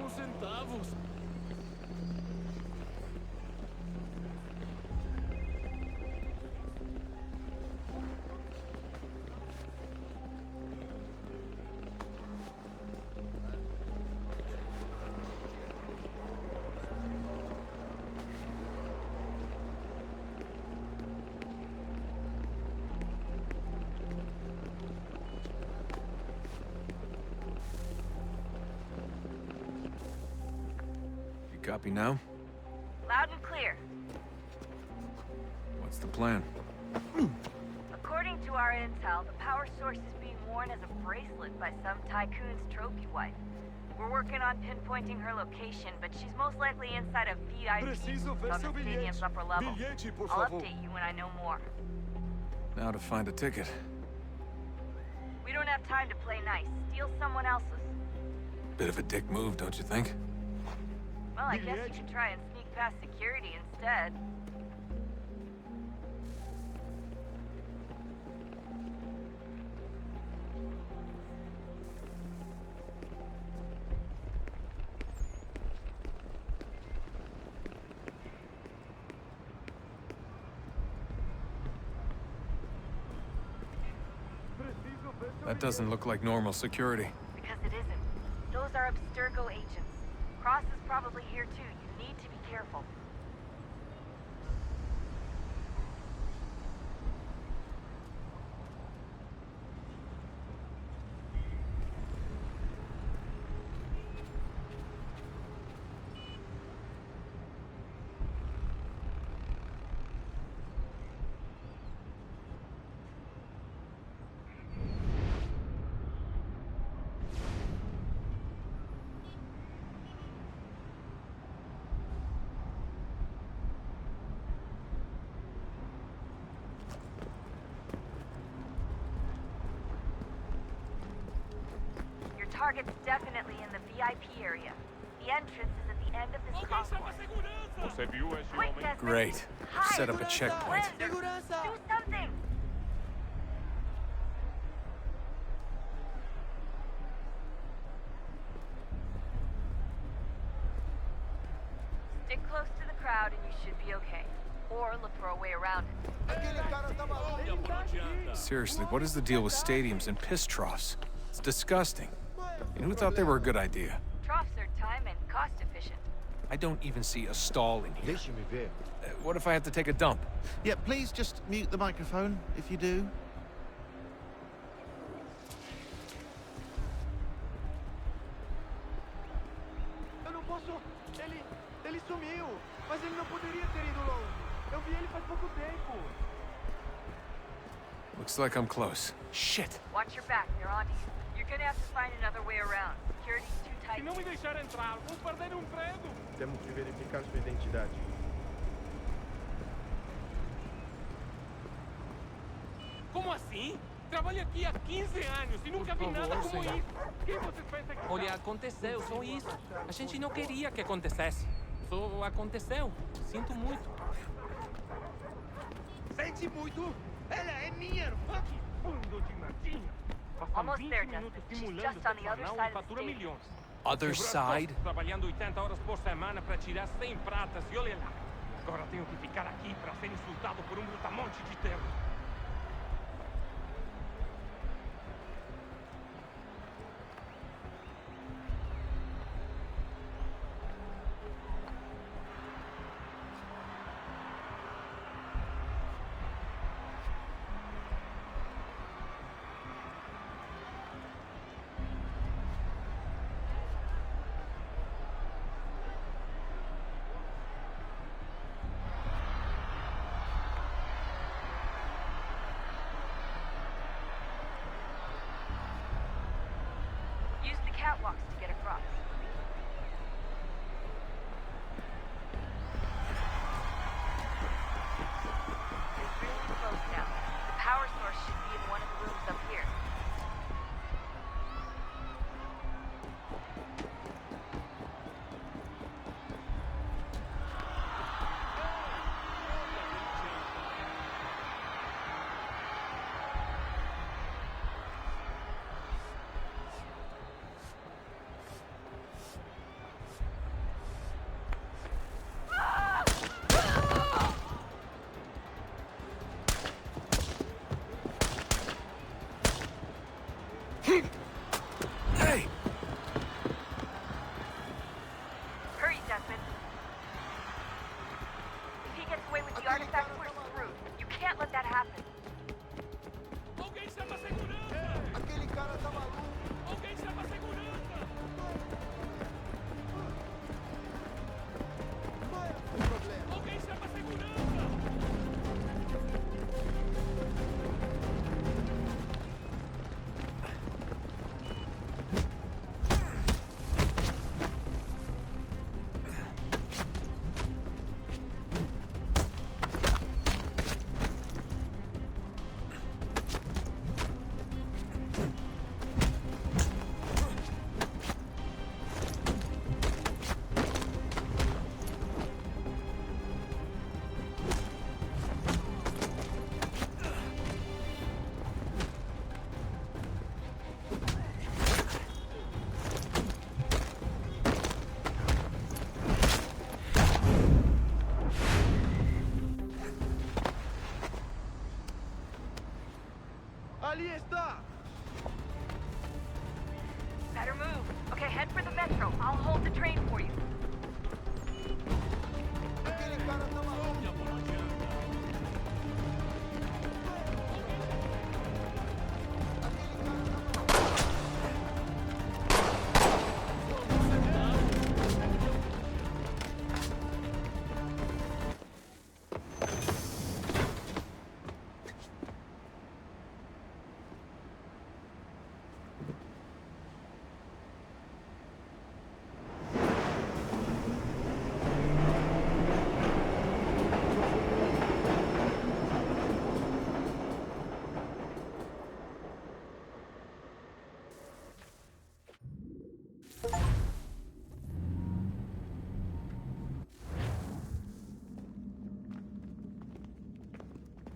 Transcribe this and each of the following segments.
Uns centavos. Copy now? Loud and clear. What's the plan? According to our intel, the power source is being worn as a bracelet by some tycoon's trophy wife. We're working on pinpointing her location, but she's most likely inside a VIP Preciso ver on seu the stadium's bilhete. upper level. Bilhete, por I'll favor. update you when I know more. Now to find a ticket. We don't have time to play nice. Steal someone else's. Bit of a dick move, don't you think? Well, I guess you could try and sneak past security instead. That doesn't look like normal security. Because it isn't. Those are Abstergo agents. Cross is probably here too. You need to be careful. Target's definitely in the VIP area. The entrance is at the end of this crosswalk. Você viu esse Quick, homem? Desmond! Great. Hide! Set up a checkpoint. Surrender! Do something! Stick close to the crowd and you should be okay. Or look for a way around it. Seriously, what is the deal with stadiums and piss troughs? It's disgusting. And who thought they were a good idea? Troughs are time and cost efficient. I don't even see a stall in here. Deixe-me ver. What if I have to take a dump? Yeah, please just mute the microphone if you do. Eu não posso... Ele sumiu. Mas ele não poderia ter ido longe. Eu vi ele faz pouco tempo. Looks like I'm close. Shit. Watch your back, they're on you. You're gonna have to find another way around. Security's too tight. Se não me deixar entrar, vou perder um emprego. Temos que verificar sua identidade. Como assim? Trabalho aqui há 15 anos e nunca vi nada como isso. Quem você pensa que... Olha, aconteceu, só isso. A gente não queria que acontecesse. Só aconteceu. Sinto muito. Sente muito? Ela é minha irmã. Fundo de nadinha. Almost there, Desmond. She's just on the other side of the fatura stadium. milhões. Other side? Trabalhando 80 horas por semana para tirar 100 pratas e olha lá. Agora tenho que ficar aqui para ser insultado por um brutamonte de terra. Use the catwalks to get across. It's really close now. The power source should be in one of the rooms up here. Ali está! Better move. Okay, head for the metro. I'll hold the train for you.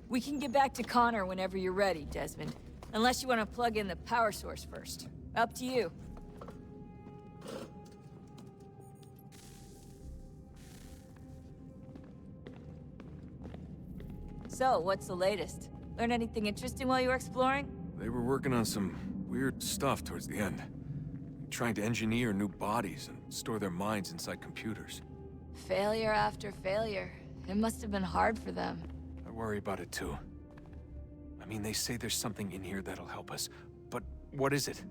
We can get back to Connor whenever you're ready, Desmond. Unless you want to plug in the power source first. Up to you. So, what's the latest? Learn anything interesting while you were exploring? They were working on some weird stuff towards the end. Trying to engineer new bodies and store their minds inside computers. Failure after failure. It must have been hard for them. I worry about it too. I mean, they say there's something in here that'll help us, but what is it?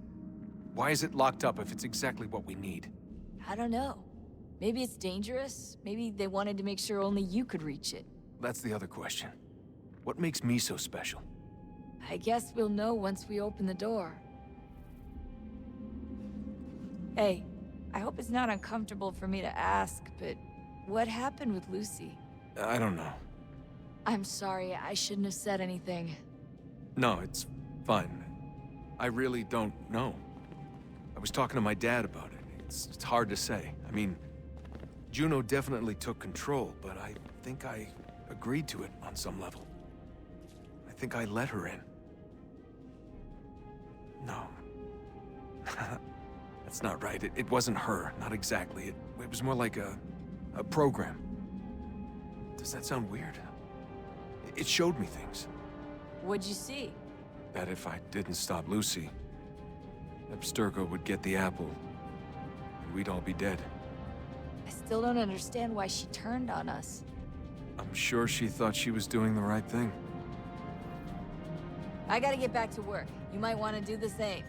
Why is it locked up if it's exactly what we need? I don't know. Maybe it's dangerous. Maybe they wanted to make sure only you could reach it. That's the other question. What makes me so special? I guess we'll know once we open the door. Hey, I hope it's not uncomfortable for me to ask, but what happened with Lucy? I don't know. I'm sorry, I shouldn't have said anything. No, it's fine. I really don't know. I was talking to my dad about it. It's hard to say. I mean, Juno definitely took control, but I think I agreed to it on some level. I think I let her in. No. That's not right. It wasn't her. Not exactly. It was more like a program. Does that sound weird? It showed me things. What'd you see? That if I didn't stop Lucy, Abstergo would get the apple, and we'd all be dead. I still don't understand why she turned on us. I'm sure she thought she was doing the right thing. I gotta get back to work. You might want to do the same.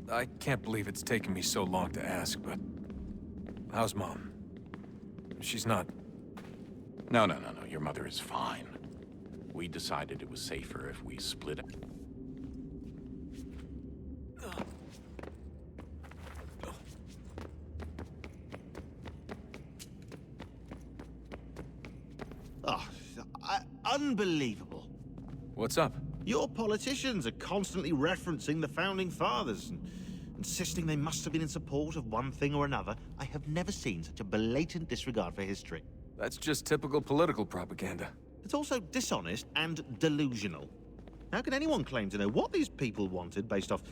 I can't believe it's taken me so long to ask, but... how's Mom? She's not... No. Your mother is fine. We decided it was safer if we split it. Oh, unbelievable. What's up? Your politicians are constantly referencing the Founding Fathers and insisting they must have been in support of one thing or another. I have never seen such a blatant disregard for history. That's just typical political propaganda. It's also dishonest and delusional. How can anyone claim to know what these people wanted based off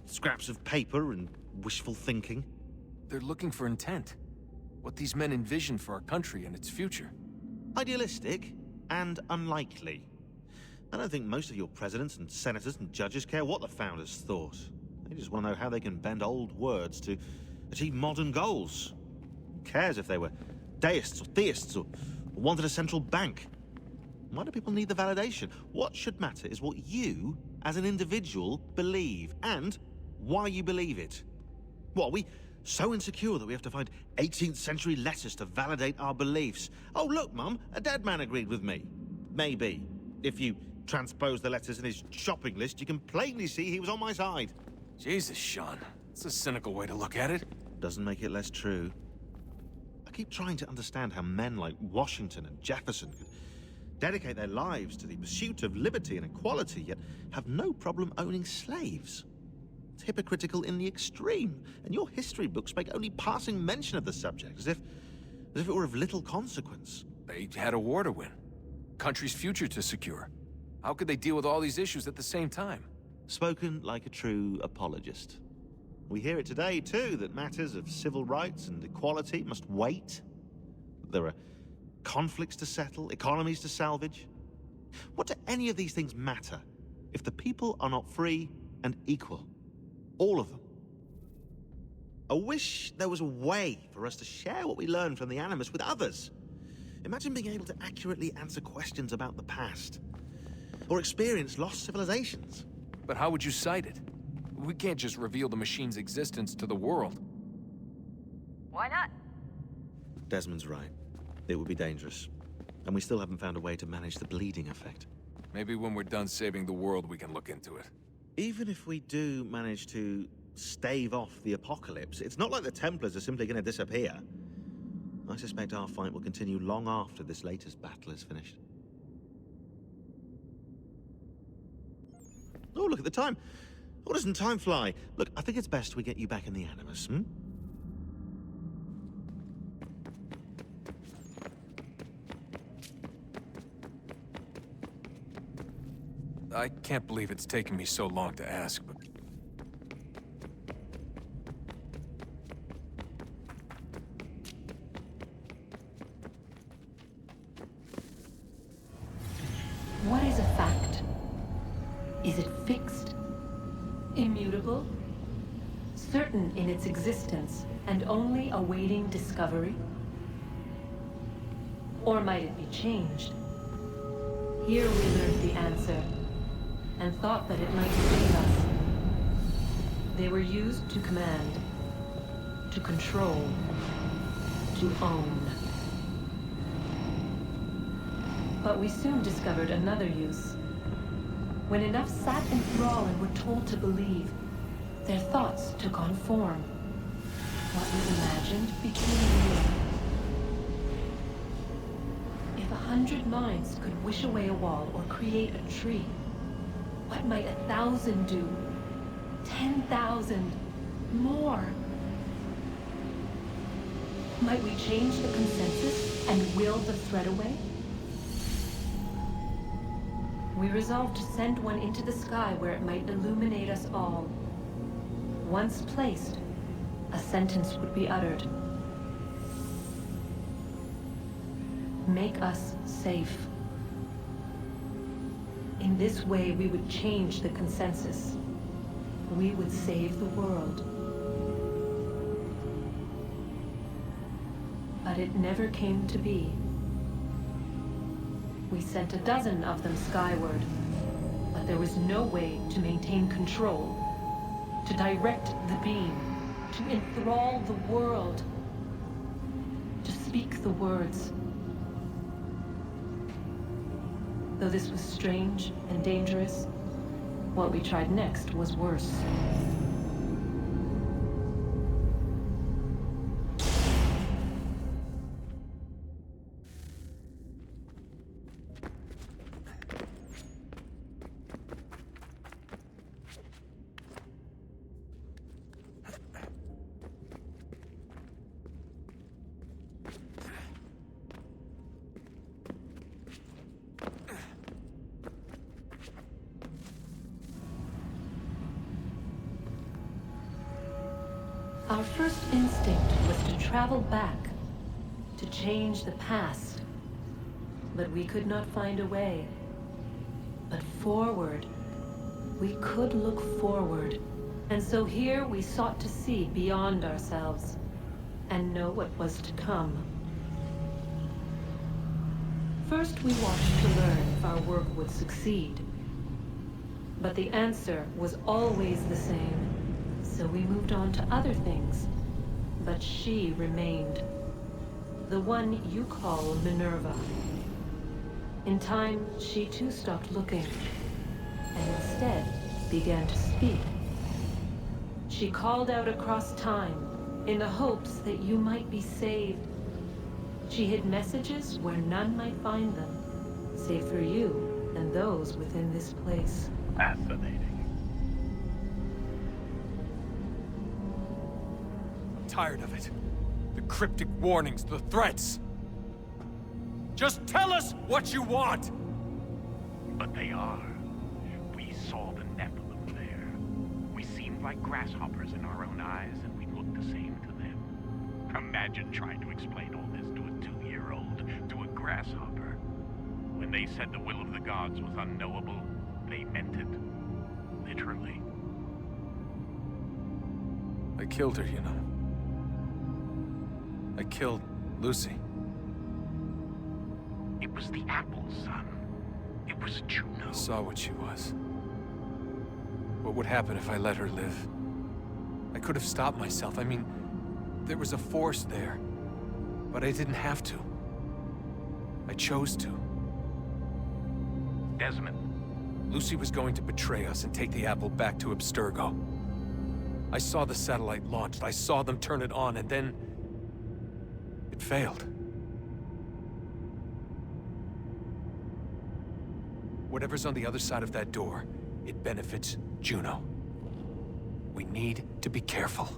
scraps of paper and wishful thinking? They're looking for intent. What these men envision for our country and its future. Idealistic and unlikely. I don't think most of your presidents and senators and judges care what the founders thought. They just want to know how they can bend old words to achieve modern goals. Who cares if they were deists or theists or wanted a central bank? Why do people need the validation? What should matter is what you, as an individual, believe, and why you believe it. What, are we so insecure that we have to find 18th century letters to validate our beliefs? Oh, look, Mum, a dead man agreed with me. Maybe. If you transpose the letters in his shopping list, you can plainly see he was on my side. Jesus, Sean. It's a cynical way to look at it. Doesn't make it less true. I keep trying to understand how men like Washington and Jefferson could dedicate their lives to the pursuit of liberty and equality, yet have no problem owning slaves. It's hypocritical in the extreme, and your history books make only passing mention of the subject, as if it were of little consequence. They had a war to win. Country's future to secure. How could they deal with all these issues at the same time? Spoken like a true apologist. We hear it today, too, that matters of civil rights and equality must wait. There are conflicts to settle, economies to salvage. What do any of these things matter if the people are not free and equal? All of them. I wish there was a way for us to share what we learn from the Animus with others. Imagine being able to accurately answer questions about the past, or experience lost civilizations. But how would you cite it? We can't just reveal the machine's existence to the world. Why not? Desmond's right. It would be dangerous. And we still haven't found a way to manage the bleeding effect. Maybe when we're done saving the world, we can look into it. Even if we do manage to stave off the apocalypse, it's not like the Templars are simply going to disappear. I suspect our fight will continue long after this latest battle is finished. Oh, look at the time. Oh, doesn't time fly? Look, I think it's best we get you back in the Animus, hmm? I can't believe it's taken me so long to ask, but... What is a fact? Is it fixed? Immutable? Certain in its existence and only awaiting discovery? Or might it be changed? Here we learned the answer, and thought that it might save us. They were used to command, to control, to own. But we soon discovered another use. When enough sat in thrall and were told to believe, their thoughts took on form. What was imagined became real. If 100 minds could wish away a wall or create a tree, what might 1,000 do? 10,000? More? Might we change the consensus and will the threat away? We resolved to send one into the sky where it might illuminate us all. Once placed, a sentence would be uttered. Make us safe. In this way, we would change the consensus. We would save the world. But it never came to be. We sent a dozen of them skyward, but there was no way to maintain control, to direct the beam, to enthrall the world, to speak the words. Though this was strange and dangerous, what we tried next was worse. Our first instinct was to travel back, to change the past. But we could not find a way. But forward, we could look forward. And so here we sought to see beyond ourselves, and know what was to come. First we watched to learn if our work would succeed. But the answer was always the same. So we moved on to other things. But she remained. The one you call Minerva. In time, she too stopped looking, and instead began to speak. She called out across time, in the hopes that you might be saved. She hid messages where none might find them, save for you and those within this place. Fascinating. Tired of it. The cryptic warnings, the threats. Just tell us what you want! But they are. We saw the Nephilim there. We seen like grasshoppers in our own eyes, and we'd look the same to them. Imagine trying to explain all this to a 2-year-old, to a grasshopper. When they said the will of the gods was unknowable, they meant it. Literally. I killed her, you know. I killed Lucy. It was the apple, son. It was Juno. I saw what she was. What would happen if I let her live? I could have stopped myself. I mean, there was a force there. But I didn't have to. I chose to. Desmond. Lucy was going to betray us and take the apple back to Abstergo. I saw the satellite launched. I saw them turn it on, and then... it failed. Whatever's on the other side of that door, it benefits Juno. We need to be careful.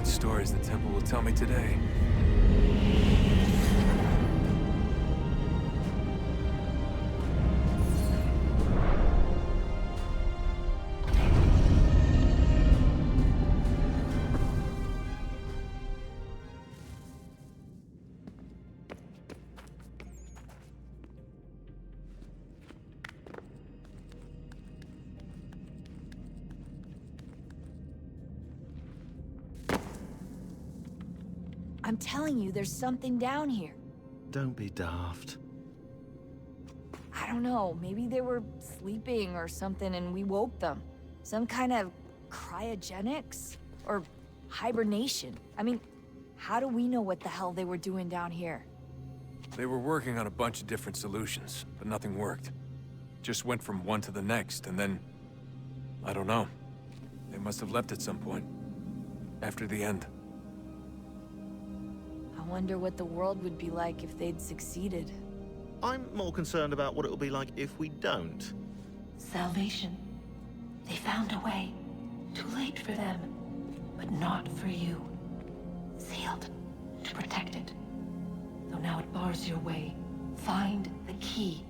Stories the temple will tell me today. I'm telling you, there's something down here. Don't be daft. I don't know, maybe they were sleeping or something and we woke them. Some kind of cryogenics? Or hibernation? I mean, how do we know what the hell they were doing down here? They were working on a bunch of different solutions, but nothing worked. Just went from one to the next, and then... I don't know. They must have left at some point. After the end. I wonder what the world would be like if they'd succeeded. I'm more concerned about what it'll be like if we don't. Salvation. They found a way. Too late for them, but not for you. Sealed to protect it. Though now it bars your way. Find the key.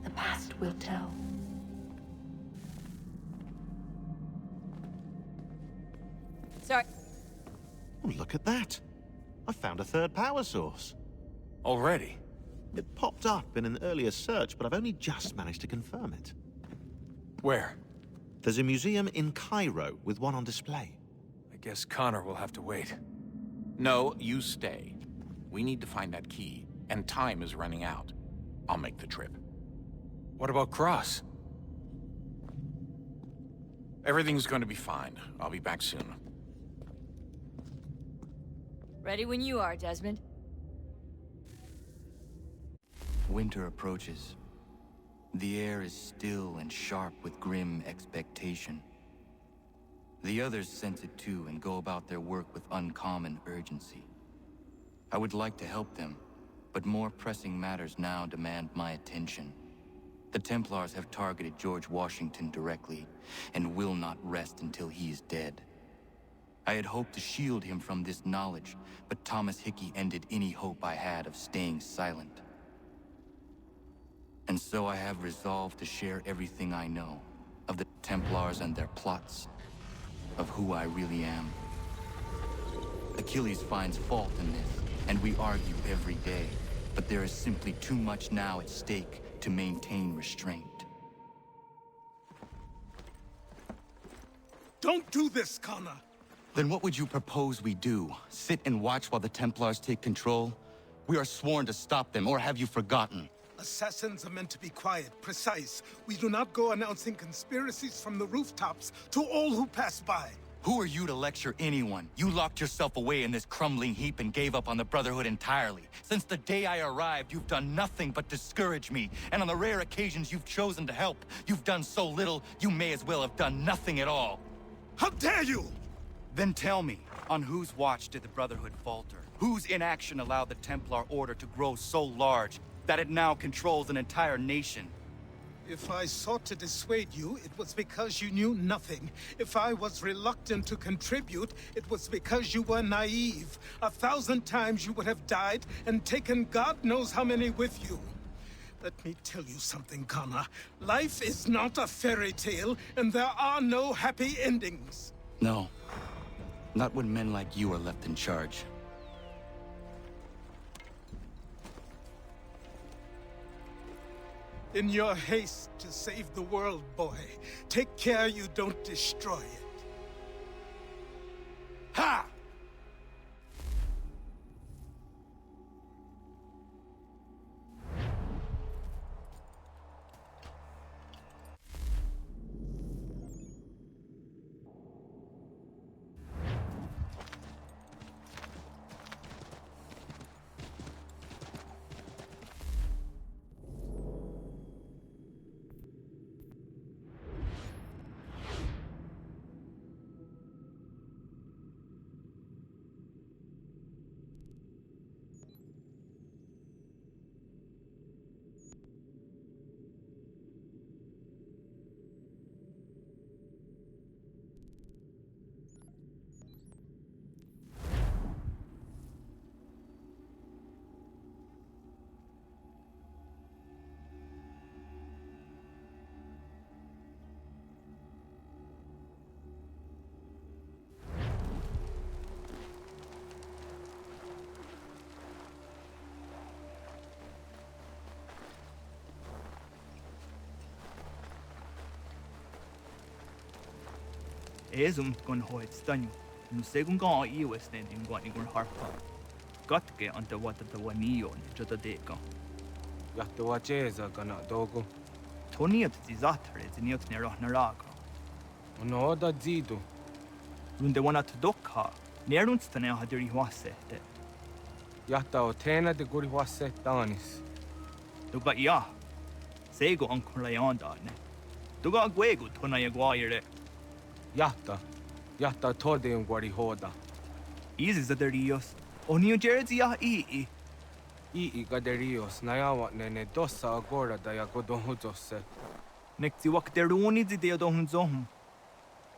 The past will tell. Sorry. Oh, look at that. I found a third power source. Already? It popped up in an earlier search, but I've only just managed to confirm it. Where? There's a museum in Cairo with one on display. I guess Connor will have to wait. No, you stay. We need to find that key, and time is running out. I'll make the trip. What about Cross? Everything's going to be fine. I'll be back soon. Ready when you are, Desmond. Winter approaches. The air is still and sharp with grim expectation. The others sense it too and go about their work with uncommon urgency. I would like to help them, but more pressing matters now demand my attention. The Templars have targeted George Washington directly, and will not rest until he is dead. I had hoped to shield him from this knowledge, but Thomas Hickey ended any hope I had of staying silent. And so I have resolved to share everything I know of the Templars and their plots, of who I really am. Achilles finds fault in this, and we argue every day, but there is simply too much now at stake to maintain restraint. Don't do this, Connor! Then what would you propose we do? Sit and watch while the Templars take control? We are sworn to stop them, or have you forgotten? Assassins are meant to be quiet, precise. We do not go announcing conspiracies from the rooftops to all who pass by. Who are you to lecture anyone? You locked yourself away in this crumbling heap and gave up on the Brotherhood entirely. Since the day I arrived, you've done nothing but discourage me. And on the rare occasions you've chosen to help, you've done so little, you may as well have done nothing at all. How dare you! Then tell me, on whose watch did the Brotherhood falter? Whose inaction allowed the Templar Order to grow so large that it now controls an entire nation? If I sought to dissuade you, it was because you knew nothing. If I was reluctant to contribute, it was because you were naive. 1,000 times you would have died and taken God knows how many with you. Let me tell you something, Connor. Life is not a fairy tale, and there are no happy endings. No. Not when men like you are left in charge. In your haste to save the world, boy, take care you don't destroy it. Ha! Ezum gon hoit stanyu. Nu segun ga iwas ne din gwani gon harpa. Gatke ante wata the waniyo ni jota deka. Yahto wacheza kana dogo. Toniat zizatre ziniot ne raga. No da zido. Runde wana tdokha. Nerunstane hadiri wasete. Yahta o tena de guri waset tanis. Duga ya. Sego ankun layanda ne. Duga gwegu tona yagwaire. Yahta tode un guari hoda. Easy zaderios. Onio jersey ya ii. Ii gaderios nayawa ne dosa agora da ya godonhuzose. Nekti wakteruni zi de dohunzohum.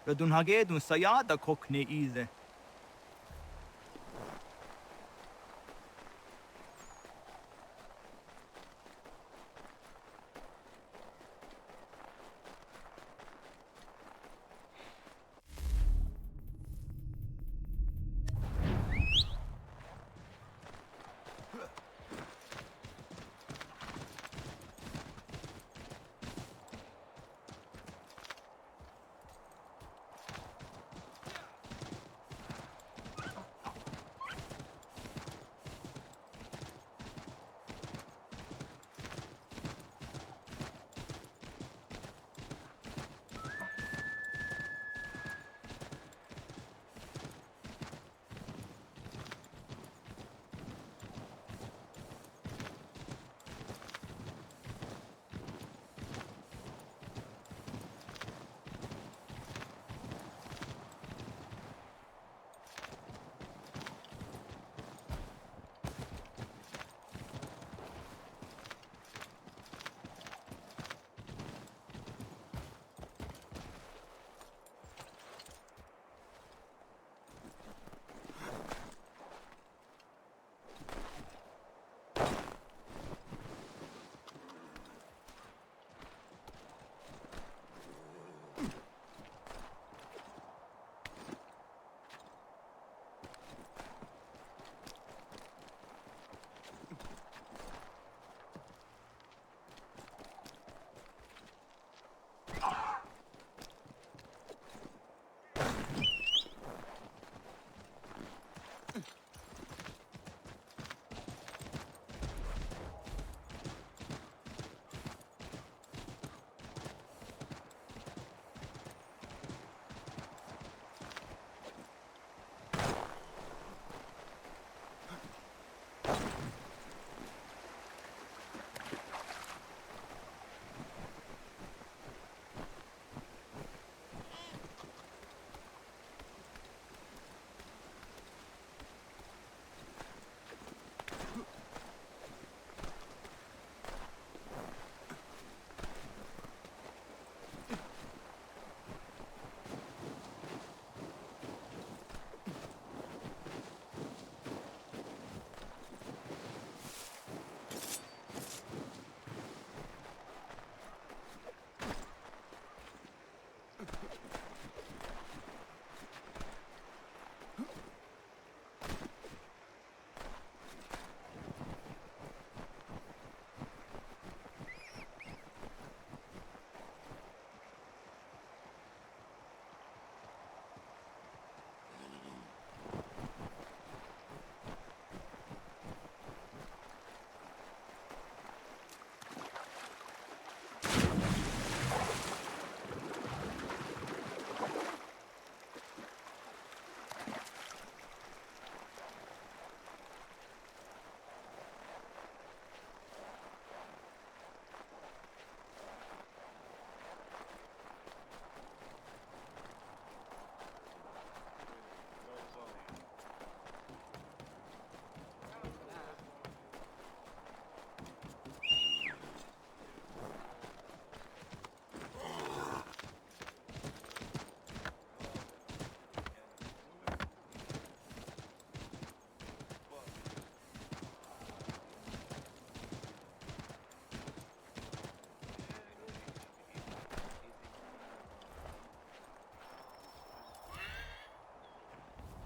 Radun hagedun sayada kokne ize.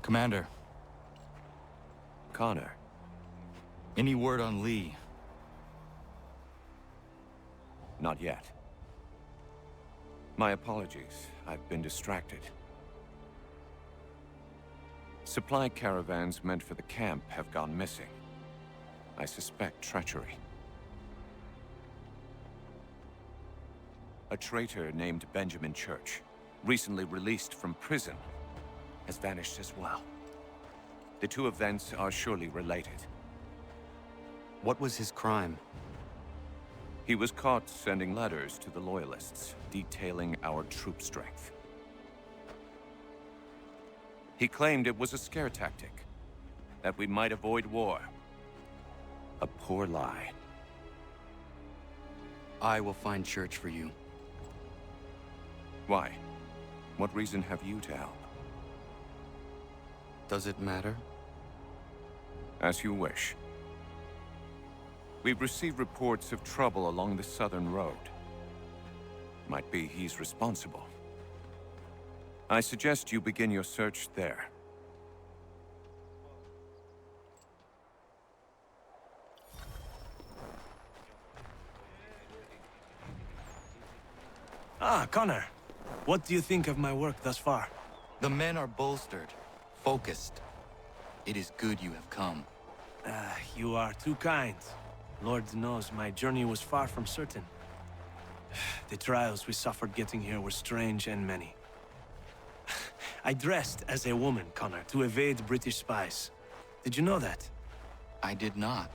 Commander, Connor. any word on Lee? Not yet. My apologies. I've been distracted. Supply caravans meant for the camp have gone missing. I suspect treachery. A traitor named Benjamin Church, recently released from prison, has vanished as well. The two events are surely related. What was his crime? He was caught sending letters to the Loyalists, detailing our troop strength. He claimed it was a scare tactic, that we might avoid war. A poor lie. I will find Church for you. Why? What reason have you to help? Does it matter? As you wish. We've received reports of trouble along the southern road. Might be he's responsible. I suggest you begin your search there. Ah, Connor. What do you think of my work thus far? The men are bolstered, focused. It is good you have come. You are too kind. Lord knows my journey was far from certain. The trials we suffered getting here were strange and many. I dressed as a woman, Connor, to evade British spies. Did you know that? I did not.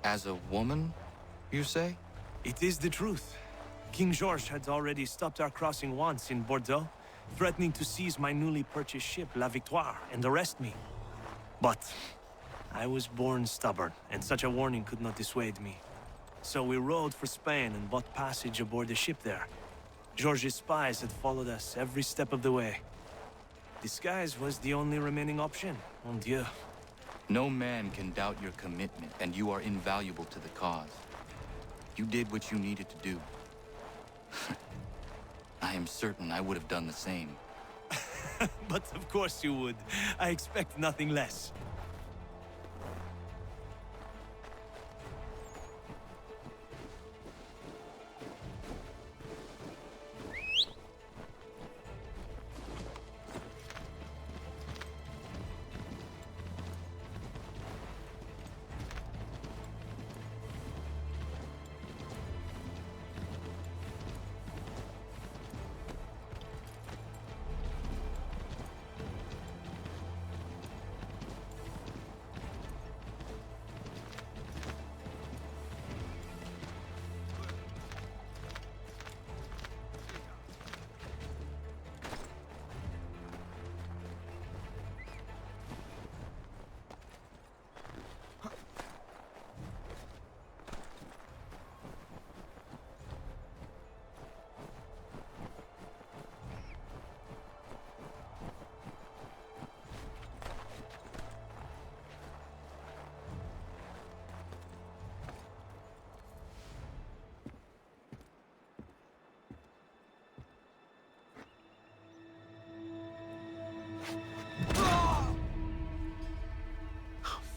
As a woman, you say? It is the truth. King George had already stopped our crossing once in Bordeaux, threatening to seize my newly purchased ship, La Victoire, and arrest me. But I was born stubborn, and such a warning could not dissuade me. So we rode for Spain and bought passage aboard the ship there. George's spies had followed us every step of the way. Disguise was the only remaining option, mon Dieu. No man can doubt your commitment, and you are invaluable to the cause. You did what you needed to do. I am certain I would have done the same. But of course you would. I expect nothing less.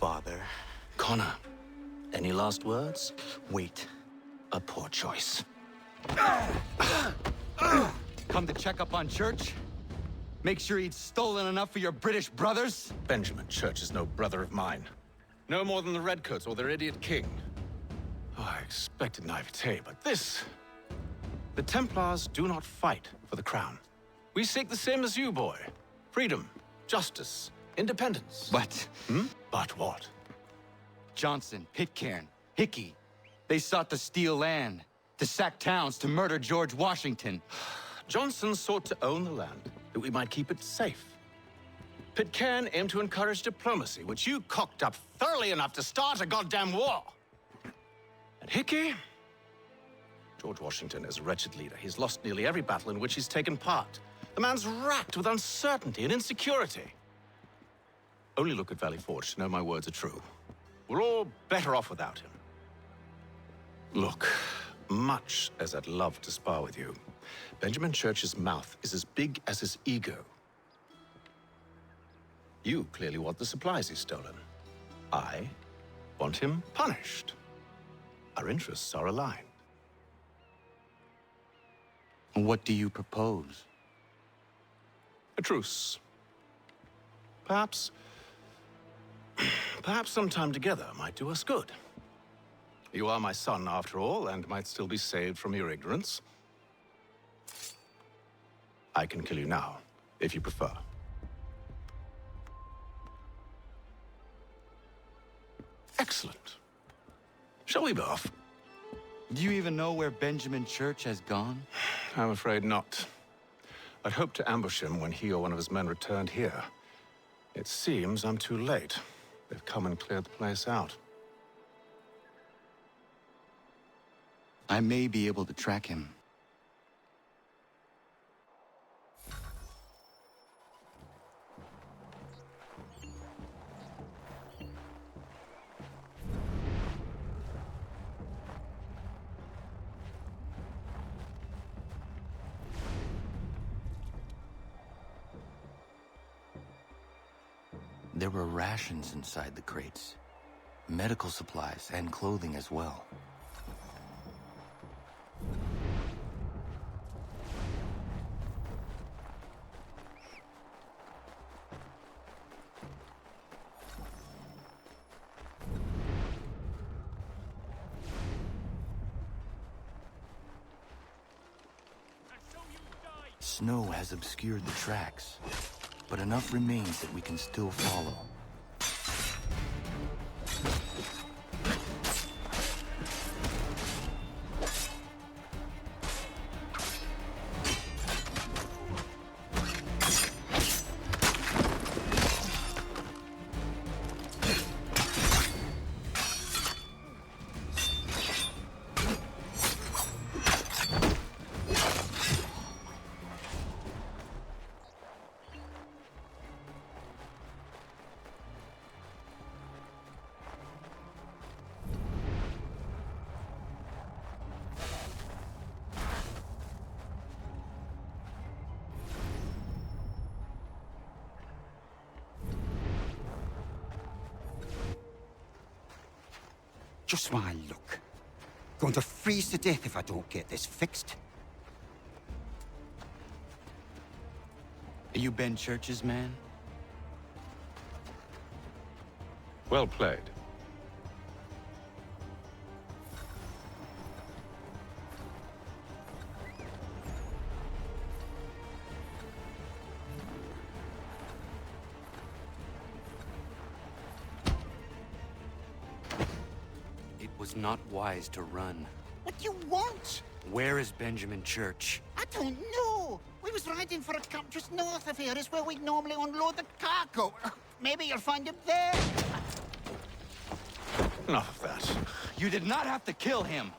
Father. Connor, any last words? Wait. A poor choice. Come to check up on Church? Make sure he'd stolen enough for your British brothers? Benjamin Church is no brother of mine. No more than the Redcoats or their idiot king. Oh, I expected naivete, but this... The Templars do not fight for the crown. We seek the same as you, boy. Freedom, justice, independence. But... But what? Johnson, Pitcairn, Hickey, they sought to steal land, to sack towns, to murder George Washington. Johnson sought to own the land, that we might keep it safe. Pitcairn aimed to encourage diplomacy, which you cocked up thoroughly enough to start a goddamn war. And Hickey? George Washington is a wretched leader. He's lost nearly every battle in which he's taken part. The man's racked with uncertainty and insecurity. Only look at Valley Forge to know my words are true. We're all better off without him. Look, much as I'd love to spar with you, Benjamin Church's mouth is as big as his ego. You clearly want the supplies he's stolen. I want him punished. Our interests are aligned. What do you propose? A truce. Perhaps some time together might do us good. You are my son, after all, and might still be saved from your ignorance. I can kill you now, if you prefer. Excellent. Shall we be off? Do you even know where Benjamin Church has gone? I'm afraid not. I'd hoped to ambush him when he or one of his men returned here. It seems I'm too late. They've come and cleared the place out. I may be able to track him. There were rations inside the crates, medical supplies and clothing as well. Snow has obscured the tracks, but enough remains that we can still follow. Just my luck. Going to freeze to death if I don't get this fixed. Are you Ben Church's man? Well played. It was not wise to run. What do you want? Where is Benjamin Church? I don't know. We was riding for a camp just north of here. Is where we'd normally unload the cargo. Maybe you'll find him there. Enough of that. You did not have to kill him.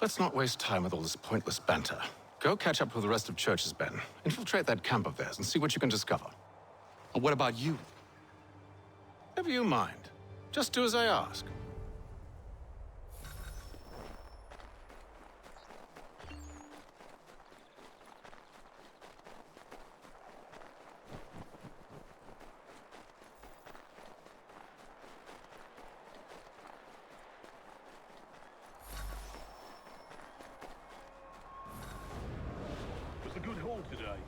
Let's not waste time with all this pointless banter. Go catch up with the rest of Church's men. Infiltrate that camp of theirs and see what you can discover. What about you? Never you mind. Just do as I ask.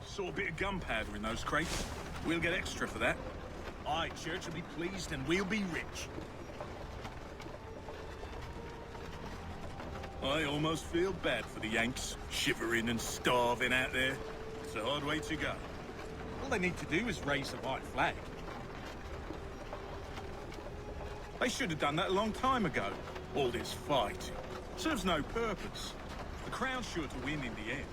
Saw a bit of gunpowder in those crates. We'll get extra for that. Aye, Church will be pleased and we'll be rich. I almost feel bad for the Yanks, shivering and starving out there. It's a hard way to go. All they need to do is raise the white flag. They should have done that a long time ago. All this fight serves no purpose. The Crown's sure to win in the end.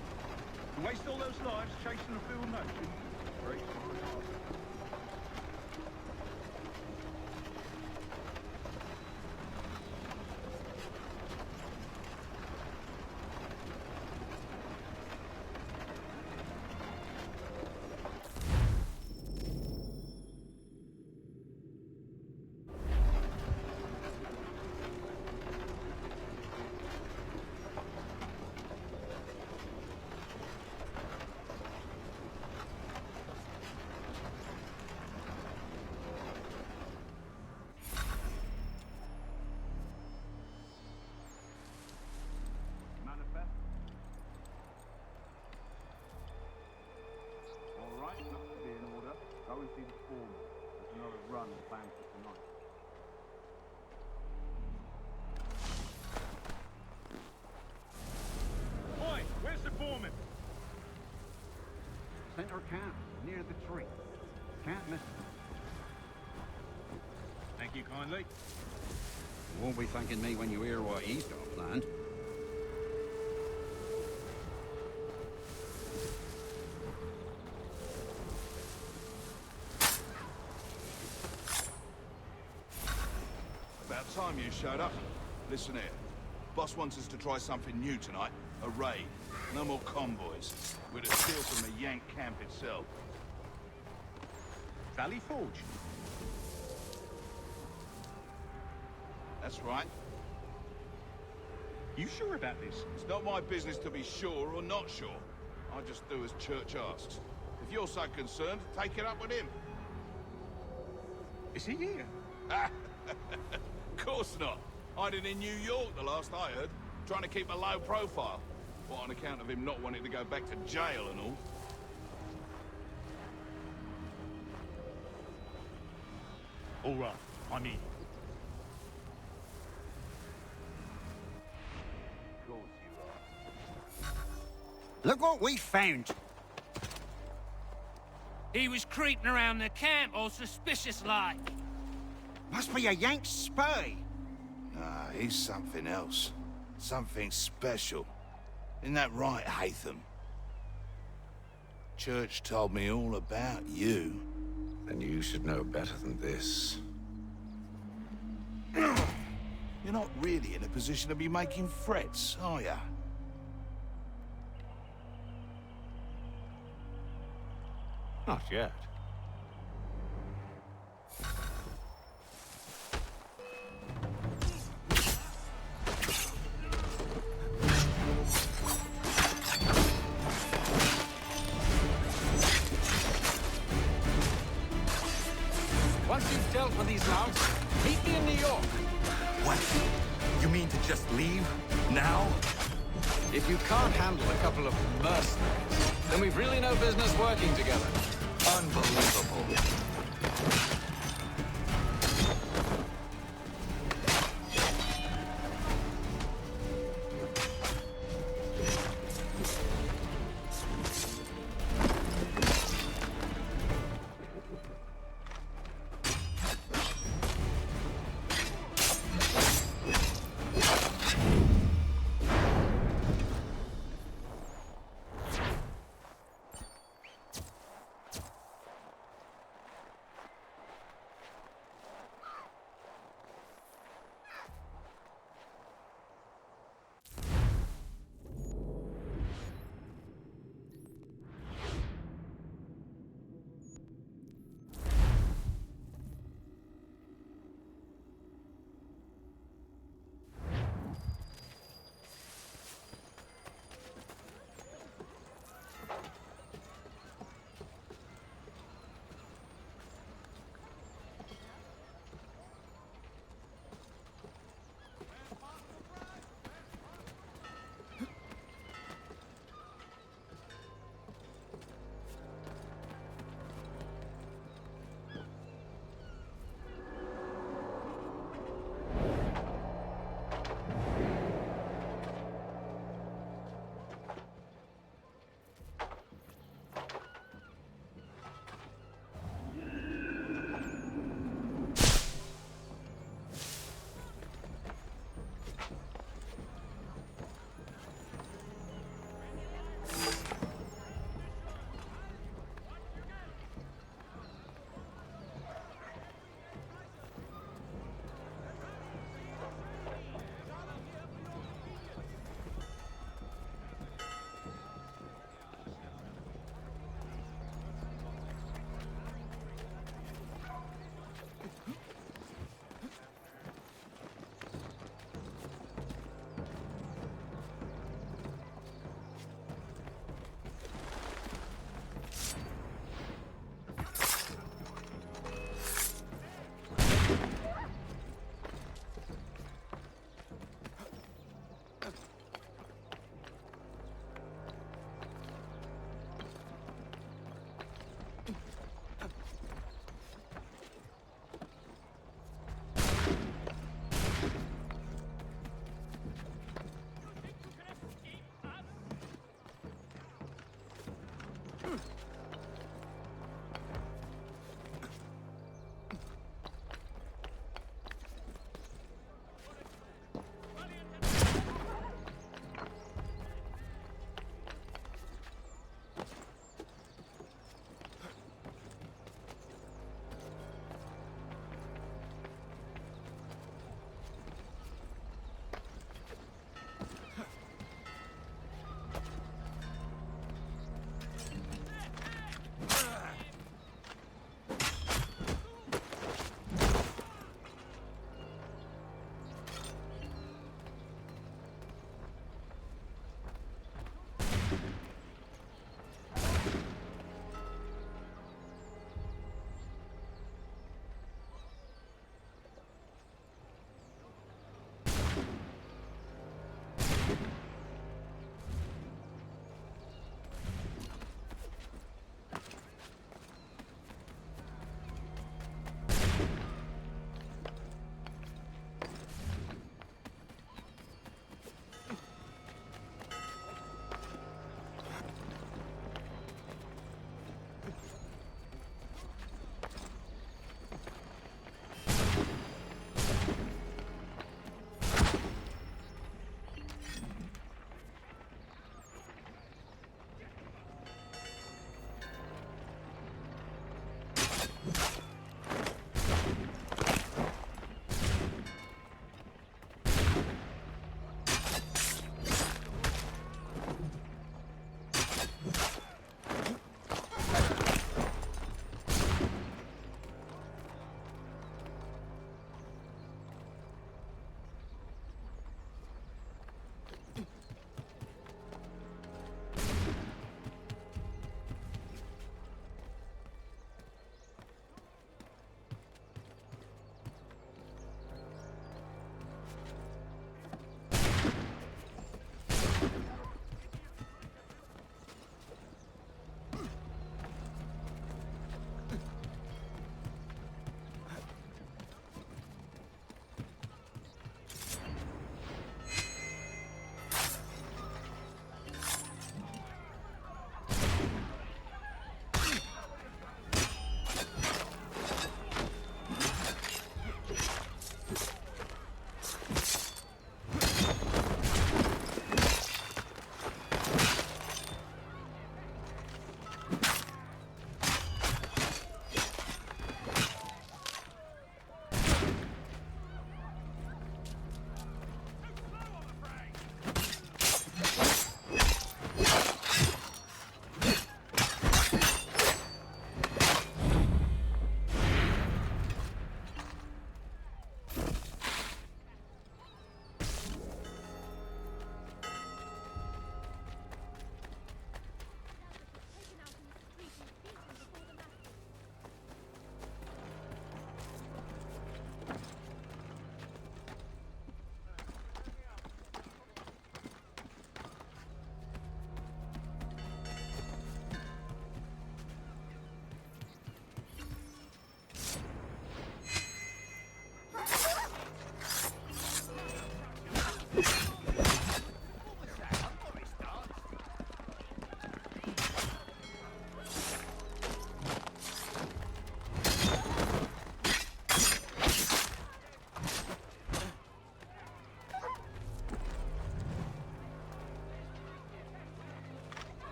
To waste all those lives chasing a field nation? Breaks my heart. rather than plan for tonight. Oi, where's the foreman? Center camp, near the tree. Can't miss it. Thank you kindly. You won't be thanking me when you hear what he's got planned. About time you showed up. Listen here. Boss wants us to try something new tonight. A raid. No more convoys. We're to steal from the Yank camp itself. Valley Forge? That's right. You sure about this? It's not my business to be sure or not sure. I just do as Church asks. If you're so concerned, take it up with him. Is he here? Of course not. Hiding in New York, the last I heard. Trying to keep a low profile. What, on account of him not wanting to go back to jail and all? All right, I'm in. Look what we found. He was creeping around the camp all suspicious-like. Must be a Yank spy. Nah, he's something else. Something special. Isn't that right, Hatham? Church told me all about you. Then you should know better than this. You're not really in a position to be making threats, are you? Not yet. Once you've dealt with these logs, meet me in New York. What? You mean to just leave? Now? If you can't handle a couple of mercenaries, then we've really no business working together. Unbelievable.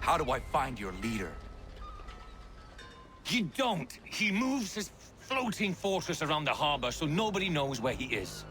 How do I find your leader? You don't. He moves his floating fortress around the harbor so nobody knows where he is.